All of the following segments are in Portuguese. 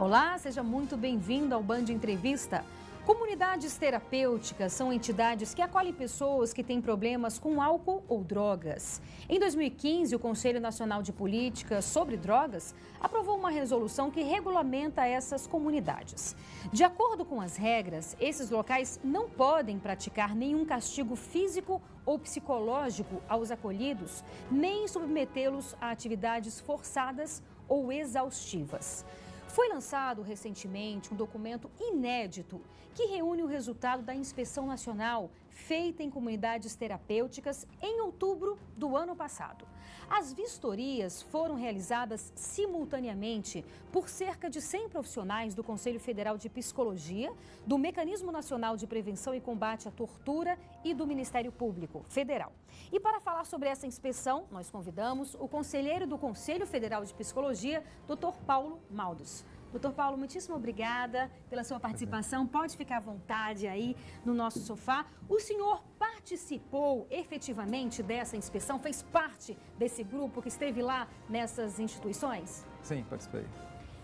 Olá, seja muito bem-vindo ao Band Entrevista. Comunidades terapêuticas são entidades que acolhem pessoas que têm problemas com álcool ou drogas. Em 2015, o Conselho Nacional de Política sobre Drogas aprovou uma resolução que regulamenta essas comunidades. De acordo com as regras, esses locais não podem praticar nenhum castigo físico ou psicológico aos acolhidos, nem submetê-los a atividades forçadas ou exaustivas. Foi lançado recentemente um documento inédito que reúne o resultado da inspeção nacional feita em comunidades terapêuticas em outubro do ano passado. As vistorias foram realizadas simultaneamente por cerca de 100 profissionais do Conselho Federal de Psicologia, do Mecanismo Nacional de Prevenção e Combate à Tortura e do Ministério Público Federal. E para falar sobre essa inspeção, nós convidamos o conselheiro do Conselho Federal de Psicologia, Dr. Paulo Maldos. Doutor Paulo, muitíssimo obrigada pela sua participação. Pode ficar à vontade aí no nosso sofá. O senhor participou efetivamente dessa inspeção? Fez parte desse grupo que esteve lá nessas instituições? Sim, participei.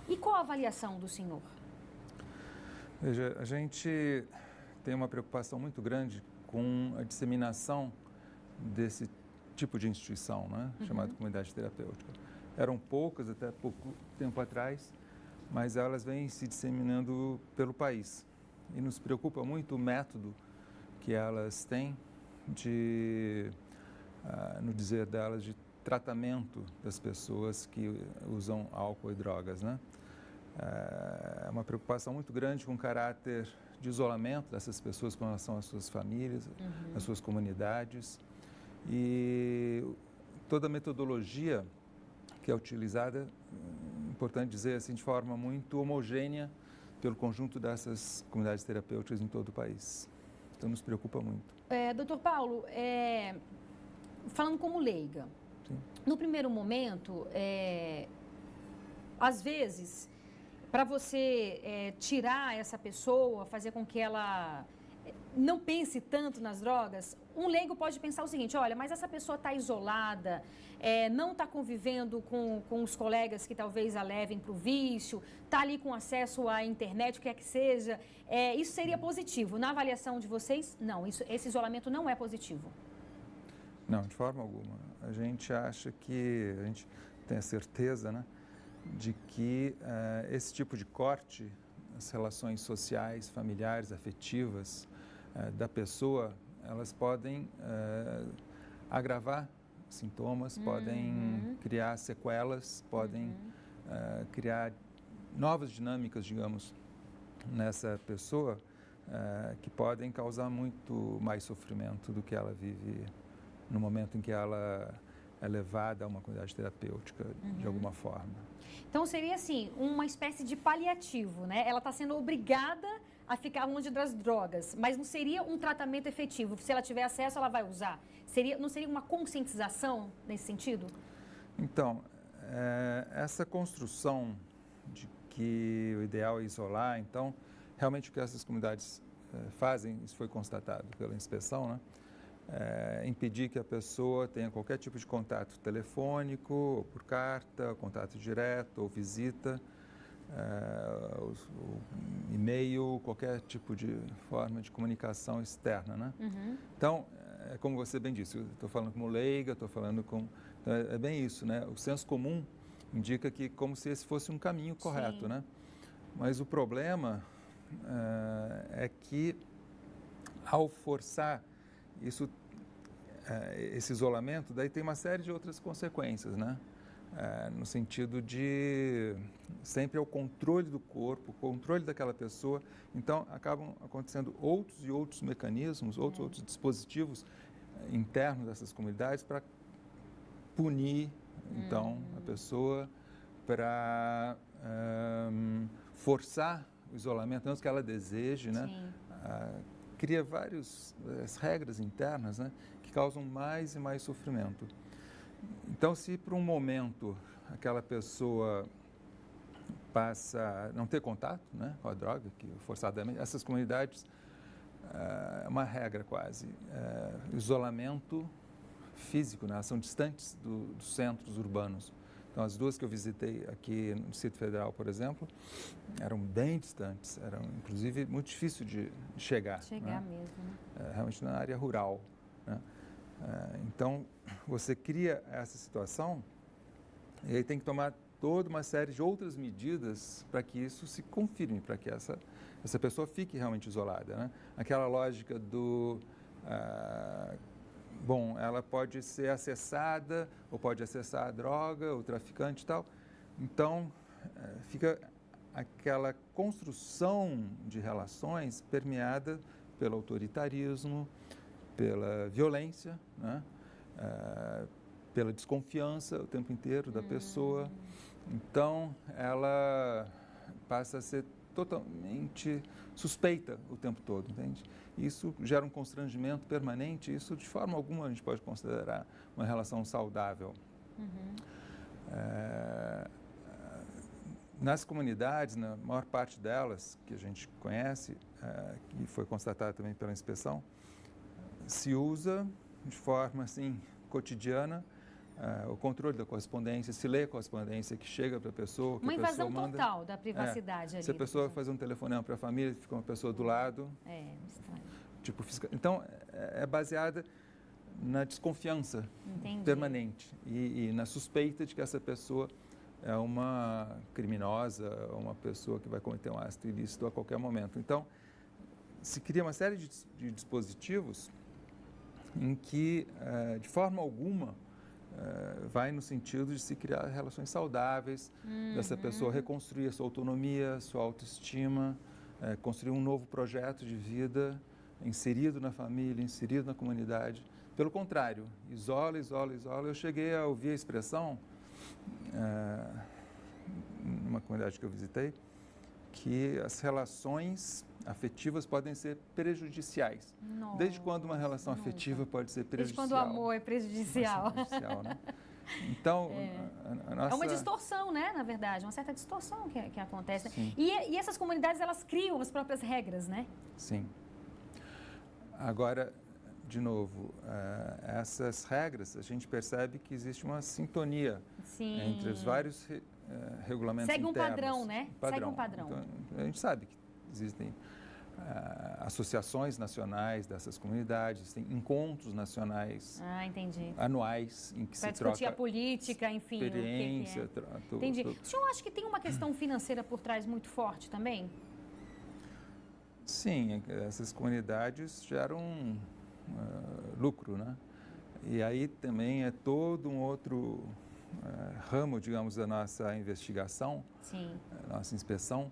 E qual a avaliação do senhor? Veja, a gente tem uma preocupação muito grande com a disseminação desse tipo de instituição, né? Chamada comunidade terapêutica. Eram poucas até pouco tempo atrás, mas elas vêm se disseminando pelo país. E nos preocupa muito o método que elas têm de, no dizer delas, de tratamento das pessoas que usam álcool e drogas, né? É uma preocupação muito grande com o caráter de isolamento dessas pessoas com relação às suas famílias, às suas comunidades. E toda a metodologia que é utilizada, importante dizer assim, de forma muito homogênea pelo conjunto dessas comunidades terapêuticas em todo o país. Então, nos preocupa muito. Doutor Paulo, falando como leiga, Sim. No primeiro momento, às vezes, para você tirar essa pessoa, fazer com que ela não pense tanto nas drogas, um leigo pode pensar o seguinte: olha, mas essa pessoa está isolada, não está convivendo com os colegas que talvez a levem para o vício, está ali com acesso à internet, o que é que seja, isso seria positivo. Na avaliação de vocês, não, esse isolamento não é positivo. Não, de forma alguma. A gente acha que, a gente tem a certeza, né, de que esse tipo de corte, as relações sociais, familiares, afetivas da pessoa, elas podem agravar sintomas, podem criar sequelas, podem criar novas dinâmicas, digamos, nessa pessoa, que podem causar muito mais sofrimento do que ela vive no momento em que ela é levada a uma comunidade terapêutica de alguma forma. Então seria assim, uma espécie de paliativo, né? Ela está sendo obrigada a ficar longe das drogas, mas não seria um tratamento efetivo. Se ela tiver acesso, ela vai usar. Não seria uma conscientização nesse sentido? Então, essa construção de que o ideal é isolar, então, realmente o que essas comunidades fazem, isso foi constatado pela inspeção, né? Impedir que a pessoa tenha qualquer tipo de contato telefônico, ou por carta, contato direto ou visita, e-mail, qualquer tipo de forma de comunicação externa, né? Então, como você bem disse, eu estou falando como leiga, estou falando com... Então, é bem isso, né? O senso comum indica que como se esse fosse um caminho correto, Sim. né? Mas o problema é que ao forçar isso, esse isolamento, daí tem uma série de outras consequências, né? No sentido de sempre é o controle do corpo, o controle daquela pessoa. Então, acabam acontecendo outros e outros mecanismos, outros dispositivos internos dessas comunidades para punir, então, a pessoa, para forçar o isolamento, menos que ela deseje, né? Cria várias regras internas, né, que causam mais e mais sofrimento. Então, se por um momento aquela pessoa passa a não ter contato, né, com a droga, que forçadamente, essas comunidades, é uma regra quase, isolamento físico, né, elas são distantes dos centros urbanos. Então, as duas que eu visitei aqui no Distrito Federal, por exemplo, eram bem distantes, eram inclusive muito difícil de chegar. Chegar, né? mesmo, né? Realmente na área rural. Né? Então, você cria essa situação e aí tem que tomar toda uma série de outras medidas para que isso se confirme, para que essa pessoa fique realmente isolada. Né? Aquela lógica do... bom, ela pode ser acessada ou pode acessar a droga, o traficante e tal. Então, fica aquela construção de relações permeada pelo autoritarismo, pela violência, né? Pela desconfiança o tempo inteiro da pessoa. Então, ela passa a ser totalmente suspeita o tempo todo, entende? Isso gera um constrangimento permanente, isso de forma alguma a gente pode considerar uma relação saudável. Nas comunidades, na maior parte delas que a gente conhece, que foi constatada também pela inspeção, se usa de forma assim cotidiana o controle da correspondência, se lê a correspondência que chega para a pessoa, que uma a pessoa invasão manda. Total da privacidade ali. Se a pessoa faz um telefonema para a família, fica uma pessoa do lado. Estranho. Tipo, então, é baseada na desconfiança Entendi. permanente e na suspeita de que essa pessoa é uma criminosa, uma pessoa que vai cometer um ato ilícito a qualquer momento. Então, se cria uma série de dispositivos em que, de forma alguma, vai no sentido de se criar relações saudáveis, dessa pessoa reconstruir a sua autonomia, sua autoestima, construir um novo projeto de vida inserido na família, inserido na comunidade. Pelo contrário, isola, isola, isola. Eu cheguei a ouvir a expressão, numa comunidade que eu visitei, que as relações afetivas podem ser prejudiciais. Nossa, desde quando uma relação afetiva pode ser prejudicial? Desde quando o amor é prejudicial. Né? Então, a nossa... É uma distorção, né, na verdade, uma certa distorção que acontece. E essas comunidades, elas criam as próprias regras, né? Sim. Agora, de novo, essas regras, a gente percebe que existe uma sintonia entre os vários regulamentos internos. Segue um padrão, né? Segue um padrão. Então, a gente sabe que existem associações nacionais dessas comunidades, tem encontros nacionais anuais em que se troca... Para discutir a política, enfim, experiência, o que é. Entendi. O senhor acha que tem uma questão financeira por trás muito forte também? Sim, essas comunidades geram lucro, né? E aí também é todo um outro ramo, digamos, da nossa investigação, nossa inspeção,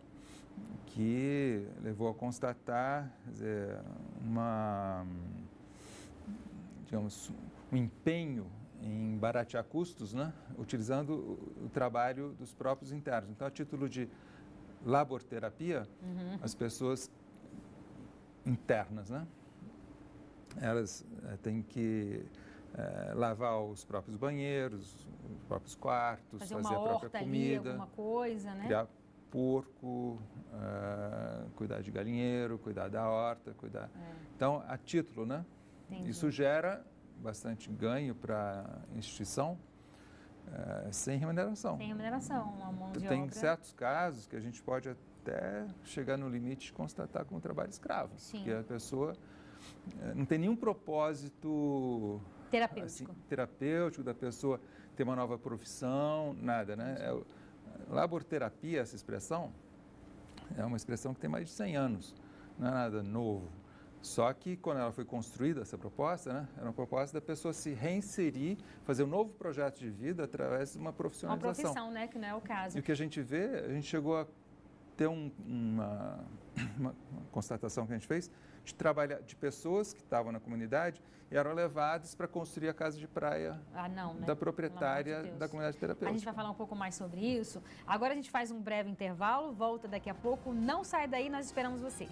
que levou a constatar, quer dizer, um empenho em baratear custos, né? Utilizando o trabalho dos próprios internos. Então, a título de laborterapia, as pessoas internas, né? Elas têm que lavar os próprios banheiros, os próprios quartos, fazer a própria comida, alguma coisa, né? Criar porco, cuidar de galinheiro, cuidar da horta, cuidar. Então, a título, né? Entendi. Isso gera bastante ganho para a instituição, sem remuneração. Sem remuneração, uma mão de obra. Tem certos casos que a gente pode até chegar no limite de constatar como trabalho escravo. Porque a pessoa não tem nenhum propósito terapêutico da pessoa ter uma nova profissão, nada, né? Laborterapia, essa expressão, é uma expressão que tem mais de 100 anos, não é nada novo. Só que quando ela foi construída, essa proposta, né, era uma proposta da pessoa se reinserir, fazer um novo projeto de vida através de uma profissionalização. Uma profissão, né, que não é o caso. E o que a gente vê, a gente chegou a ter uma constatação que a gente fez de pessoas que estavam na comunidade e eram levadas para construir a casa de praia da proprietária da comunidade terapêutica. A gente vai falar um pouco mais sobre isso. Agora a gente faz um breve intervalo, volta daqui a pouco. Não sai daí, nós esperamos você.